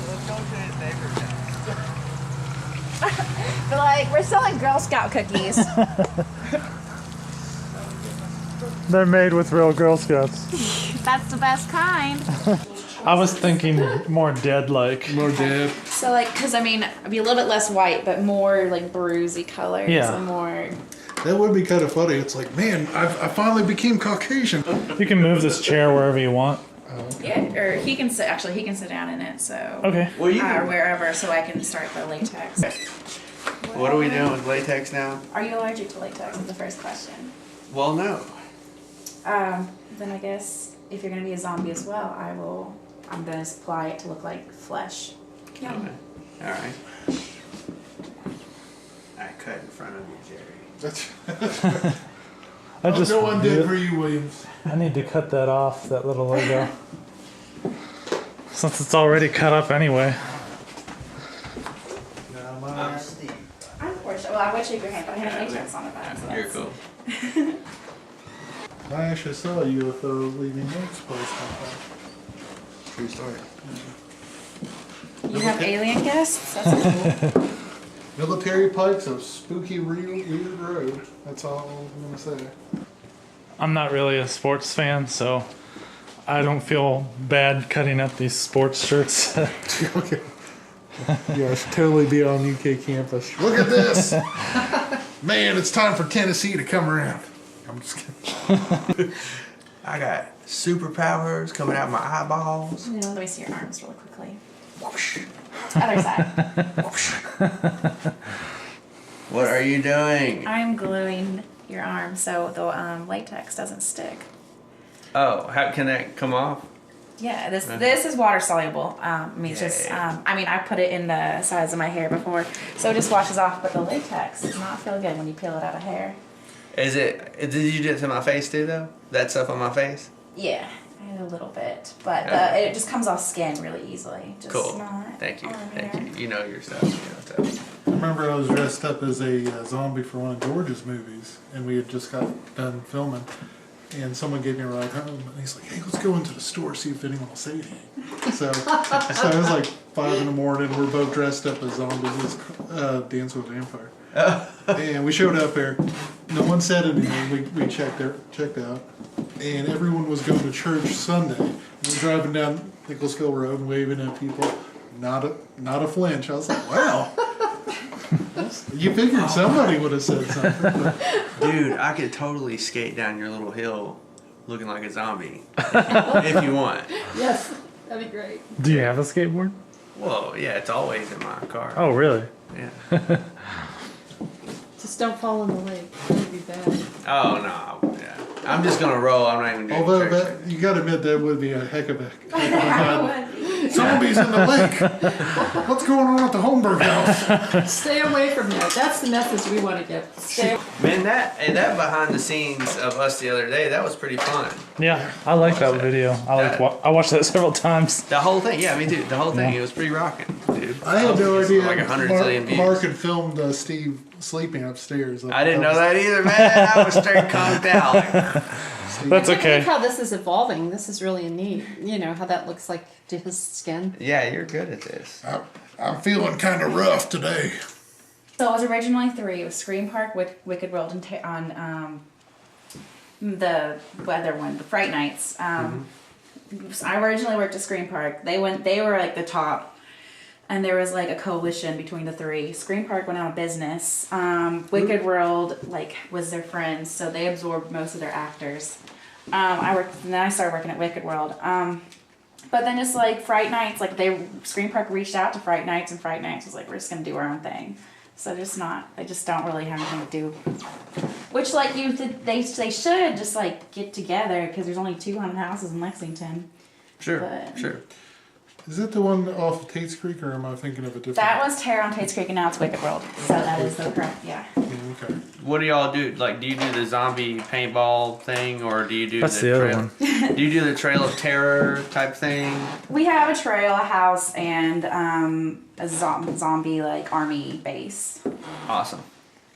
let's go to his neighbor's house. But like, we're selling Girl Scout cookies. They're made with real Girl Scouts. That's the best kind. I was thinking more dead-like. More dead. So like, cause I mean, it'd be a little bit less white, but more like bruisey colors. Yeah. And more. That would be kind of funny. It's like, man, I finally became Caucasian. You can move this chair wherever you want. Yeah, or he can sit. Actually, he can sit down in it. So. Okay. Well, you Or can, wherever, so I can start the latex. what are we doing with latex now? Are you allergic to latex? Is the first question. Well, no. Then I guess if you're gonna be a zombie as well, I'm gonna supply it to look like flesh. Yum. Okay. All right. I cut in front of you, Jerry. That's I just no one did for you, Williams. I need to cut that off, that little logo. Since it's already cut up anyway. I'm Steve. I'm Portia. Well, I would shake your hand, but I have latex on the back. So You're that's- cool. I actually saw a UFO leaving Nate's place one time. True story. You have alien guests? That's cool. Military Pike's a spooky, weird road. That's all I'm gonna say. I'm not really a sports fan, so I don't feel bad cutting up these sports shirts. Okay. Yeah, I should totally be on UK campus. Look at this! Man, it's time for Tennessee to come around. I'm just kidding. I got superpowers coming out my eyeballs. Let me see your arms really quickly. Other side. What are you doing? I'm gluing your arm so the latex doesn't stick. Oh, how can that come off? Yeah, this is water soluble. I mean, it's just I mean, I put it in the sides of my hair before, so it just washes off. But the latex does not feel good when you peel it out of hair. Is it? Did you do it to my face too, though? That stuff on my face? Yeah, I had a little bit, but Okay. it just comes off skin really easily. Just Cool. Not Thank you. on Thank there. you. You know your stuff. You know stuff. I remember I was dressed up as a zombie for one of George's movies, and we had just got done filming. And someone gave me a ride home, and he's like, "Hey, let's go into the store, see if anyone will say anything." So it was like 5 in the morning. We're both dressed up as zombies. It was Dance with a Vampire. And we showed up there. No one said anything. We checked out, and everyone was going to church Sunday. We're driving down Nicholasville Road and waving at people. Not a flinch. I was like, wow. You figured somebody would have said something. But Dude, I could totally skate down your little hill looking like a zombie. If you want. Yes, that'd be great. Do you have a skateboard? Well, yeah, it's always in my car. Oh, really? Yeah. Just don't fall in the lake. That'd be bad. Oh, no. Yeah. I'm just going to roll. I'm not even doing although tricks. you got to admit that would be a heck of a ride. Zombies in the lake. What's going on at the Holmberg house? Stay away from that. That's the message we want to get. Stay away. Man, that behind the scenes of us the other day, that was pretty fun. Yeah, I like that video. I watched that several times. The whole thing, yeah, me too. The whole thing, it was pretty rocking, dude. I had no idea. Like 100 zillion views. Mark had filmed Steve sleeping upstairs. I didn't know that either, man. I was straight conked out. That's I okay. like how this is evolving. This is really neat. You know, how that looks like to his skin. Yeah, you're good at this. I'm feeling kind of rough today. So it was originally 3. It was Scream Park, Wicked World, and on the weather one, the Fright Nights. I originally worked at Scream Park. They were like the top, and there was like a coalition between the 3. Scream Park went out of business. Wicked World was their friends, so they absorbed most of their actors. And then I started working at Wicked World. But then just like Fright Nights, Scream Park reached out to Fright Nights, and Fright Nights was like, we're just gonna do our own thing. So they just don't really have anything to do. Which they should just get together, because there's only 200 houses in Lexington. Sure, But- sure. Is that the one off of Tate's Creek, or am I thinking of a different? That was Terror on Tate's Creek, and now it's Wicked World. So that is the correct, yeah. Okay. What do y'all do? Do you do the zombie paintball thing, or do you do That's the the other trail? one. Do you do the Trail of Terror type thing? We have a trail, a house, and a zombie army base. Awesome.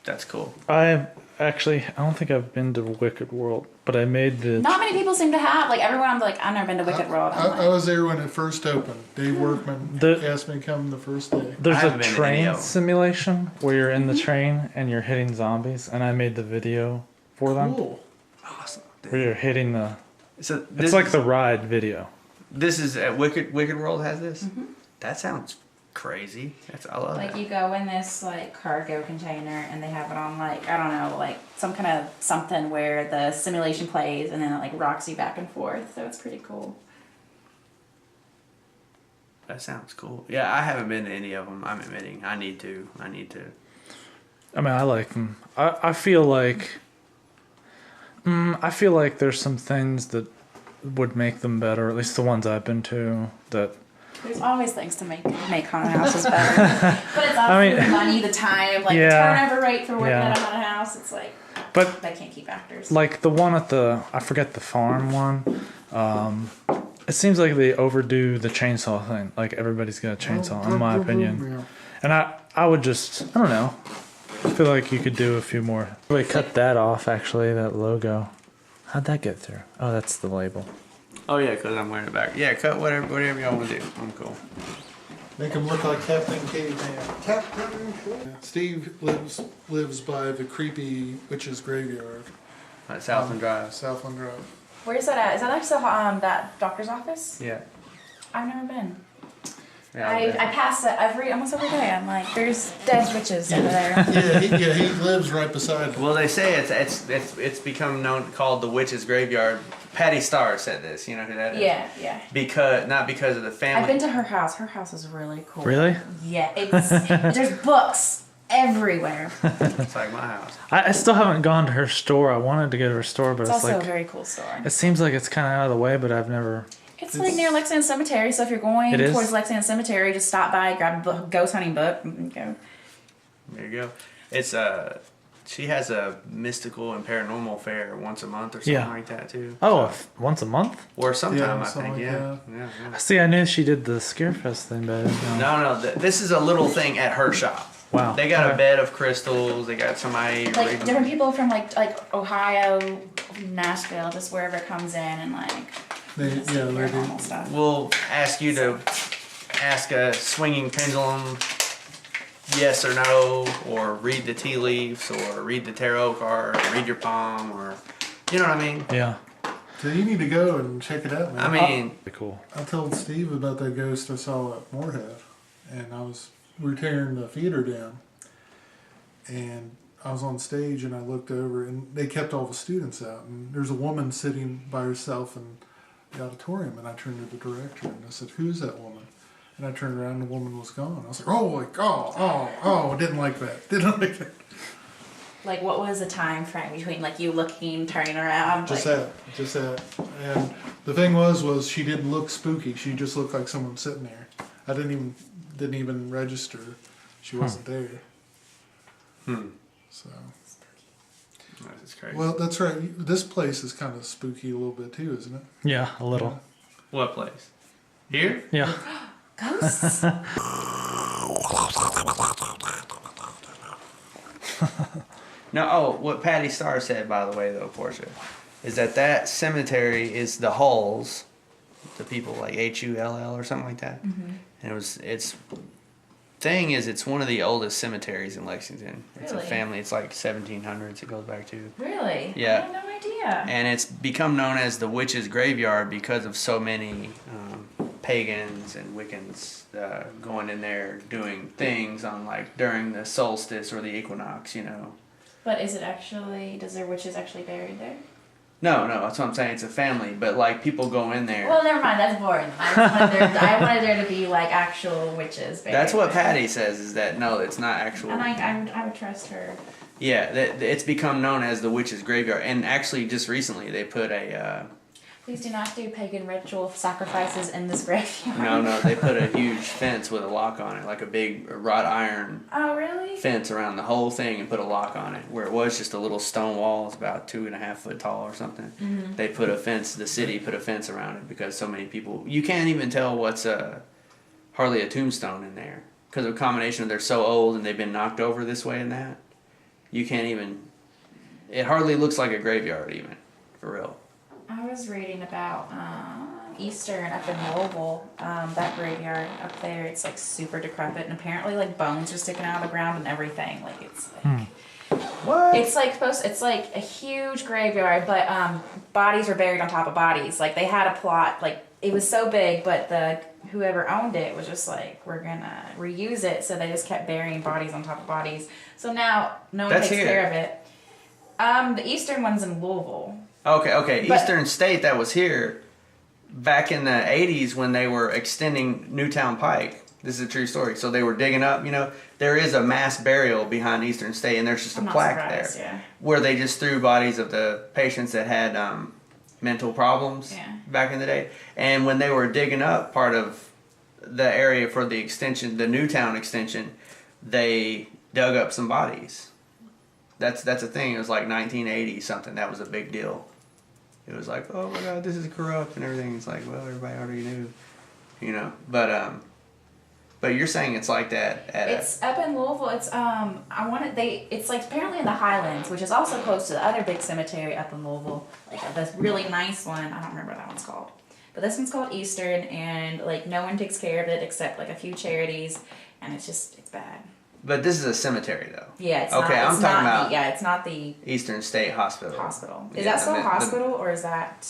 That's cool. I don't think I've been to Wicked World, but but I made the. Not many people seem to have. Like everyone, I'm like, I've never been to Wicked World. I'm I was there when it first opened. Dave Workman asked me to come the first day. There's I a haven't been to any train of 'em. simulation where you're in the train and you're hitting zombies, and I made the video for them Cool. Awesome. where you're hitting the. So It's like the ride video. This is Wicked World has this. That sounds crazy. I love like that. you go in this like cargo container and they have it on like I don't know like some kind of something where the simulation plays and then it like rocks you back and forth. So it's pretty cool. That sounds cool. Yeah, I haven't been to any of them. I'm admitting I need to. I mean, I like them. I feel like. I feel like there's some things that would make them better. At least the ones I've been to. That. There's always things to make haunted houses better. But it's also I mean, the money, the time, like yeah, the turnover rate for working yeah. at a haunted house. It's like, But they can't keep actors. like the one at the, I forget the farm one. It seems like they overdo the chainsaw thing. Like everybody's got a chainsaw, in my opinion. Yeah. And I would just, I don't know. I feel like you could do a few more. We cut that off, actually, that logo. How'd that get through? Oh, that's the label. Oh yeah, because I'm wearing it back. Yeah, cut whatever y'all want to do. I'm cool. Make him look like Captain Caveman. Captain Caveman. Steve lives by the creepy witch's graveyard. Southland Drive. Southland Drive. Where's that at? Is that next to that doctor's office? Yeah. I've never been. Yeah, I pass it almost every day. I'm like, there's dead witches over there. He lives right beside it. Well, they say it's become called the witch's graveyard. Patty Starr said this. You know who that is? Yeah. Not because of the family. I've been to her house. Her house is really cool. Really? Yeah. There's books everywhere. It's like my house. I still haven't gone to her store. I wanted to go to her store, but It's it's also like, a very cool store. it seems like it's kind of out of the way, but I've never. It's like near Lexington Cemetery, so if you're going It is? towards Lexington Cemetery, just stop by, grab a ghost hunting book, and go. There you go. It's she has a mystical and paranormal fair once a month or something Yeah. like that too. Oh, once a month? Or sometime Yeah, I something think. like Yeah. that. Yeah. See, I knew she did the Scarefest thing, but I didn't know. No. This is a little thing at her shop. Wow. They got Okay. a bed of crystals. They got somebody. Like reading- different people from like Ohio, Nashville, just wherever it comes in, and like They do. paranormal stuff. We'll ask you to ask a swinging pendulum, yes or no, or read the tea leaves, or read the tarot card, or read your palm, or you know what I mean. Yeah. So you need to go and check it out, man. I mean, Pretty cool. I told Steve about that ghost I saw at Moorhead, and we were tearing the theater down, and I was on stage and I looked over and they kept all the students out, and there's a woman sitting by herself in the auditorium, and I turned to the director and I said, "Who's that woman?" And I turned around and the woman was gone. I was like, oh, didn't like that. Like, what was the time frame between like you looking, turning around? Just like, that. And the thing was she didn't look spooky. She just looked like someone sitting there. I didn't even register. She wasn't there. So. that's crazy. Well, that's right. This place is kind of spooky a little bit too, isn't it? Yeah, a little. What place? Here? Yeah. Ghosts. No. Oh, what Patty Starr said, by the way, though, Portia, is that cemetery is the Hulls, the people like Hull or something like that, and it's one of the oldest cemeteries in Lexington. It's Really? a family. It's like 1700s. It goes back to. Really? Yeah. I had no idea. And it's become known as the witch's graveyard because of so many pagans and Wiccans going in there doing things on like during the solstice or the equinox, you know. But is it actually? Does their witches actually buried there? No, that's what I'm saying. It's a family, but like people go in there. Well, never mind. That's boring. I wanted there to be like actual witches. Buried That's what there. Patty says is that no, it's not actual. And I would trust her. Yeah, it's become known as the witch's graveyard, and actually just recently they put a. Please do not do pagan ritual sacrifices in this graveyard. No, they put a huge fence with a lock on it, like a big wrought iron Oh, really? fence around the whole thing and put a lock on it. Where it was just a little stone wall, it's about 2.5 foot tall or something. Mm-hmm. They put a fence. The city put a fence around it because so many people. You can't even tell what's hardly a tombstone in there because of a combination of they're so old and they've been knocked over this way and that. You can't even. It hardly looks like a graveyard even. for real. I was reading about Eastern up in Louisville, that graveyard up there. It's like super decrepit, and apparently like bones are sticking out of the ground and everything. Like it's like What? it's like it's like a huge graveyard, but bodies were buried on top of bodies. Like they had a plot, like it was so big, but whoever owned it was just like, we're gonna reuse it, so they just kept burying bodies on top of bodies. So now no one That's takes here. care of it. The Eastern one's in Louisville. Okay. But- Eastern State, that was here back in the 80s when they were extending Newtown Pike. This is a true story. So they were digging up, there is a mass burial behind Eastern State, and there's just a I'm not plaque surprised, there yeah. where they just threw bodies of the patients that had mental problems Yeah. back in the day. And when they were digging up part of the area for the extension, the Newtown extension, they dug up some bodies. That's a thing. It was like 1980 something. That was a big deal. It was like, oh my God, this is corrupt and everything. It's like, well, everybody already knew, But you're saying it's like that It's up in Louisville. It's it's like apparently in the Highlands, which is also close to the other big cemetery up in Louisville. Like this really nice one. I don't remember what that one's called. But this one's called Eastern, and like no one takes care of it except like a few charities, and it's bad. But this is a cemetery though. Yeah, it's Okay, not. I'm It's talking not about it's not the Eastern State Hospital. hospital. Is Yeah, that still a the- hospital, or is that?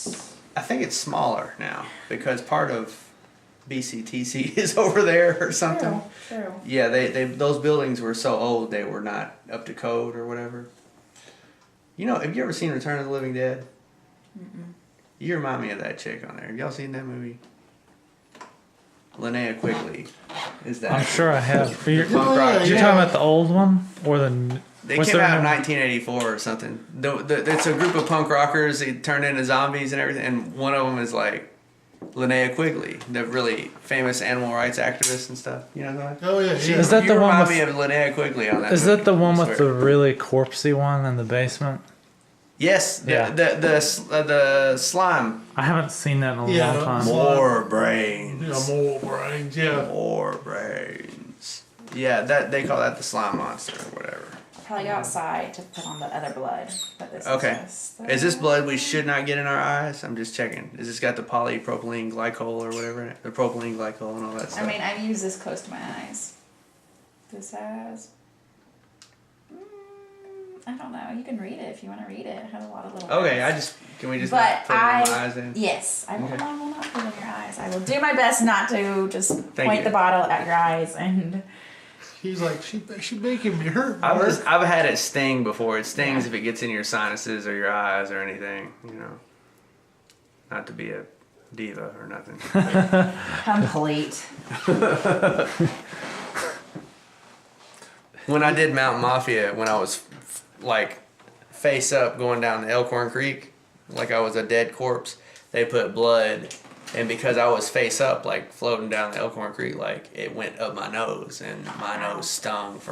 I think it's smaller now because part of BCTC is over there or something. True. Yeah, they those buildings were so old they were not up to code or whatever. Have you ever seen Return of the Living Dead? Mm-mm. You remind me of that chick on there. Have y'all seen that movie? Linnea Quigley is that. I'm sure I have. You're, Punk rock you're chick. talking about the old one or the? They what's came their out in name? 1984 or something. It's a group of punk rockers. They turned into zombies and everything. And one of them is like Linnea Quigley, the really famous animal rights activist and stuff. You know that? Oh yeah, She, yeah. Is that you the one remind with- me of Linnea Quigley on that. Is movie, that the one I with swear. the really corpsey one in the basement? Yes, Yeah. the slime. I haven't seen that in a Yeah, long time. More brains. Yeah, more brains. Yeah. More brains. Yeah, that they call that the slime monster or whatever. I'll probably go outside to put on the other blood. But this Okay. is just Is this blood we should not get in our eyes? I'm just checking. Is this got the polypropylene glycol or whatever in it? The propylene glycol and all that stuff. I mean, I've used this close to my eyes. This has. I don't know. You can read it if you want to read it. It has a lot of little. Okay, words. can we just But not put it in my eyes then? Yes, I will, Okay. I will not put it in your eyes. I will do my best not to just Thank point you. the bottle at your eyes and. He's like, she making me hurt. I've had it sting before. It stings Yeah. if it gets in your sinuses or your eyes or anything, Not to be a diva or nothing. Complete. When I did Mountain Mafia, when I was like face up going down the Elkhorn Creek, like I was a dead corpse, they put blood, and because I was face up, like floating down the Elkhorn Creek, like it went up my nose, and my nose stung for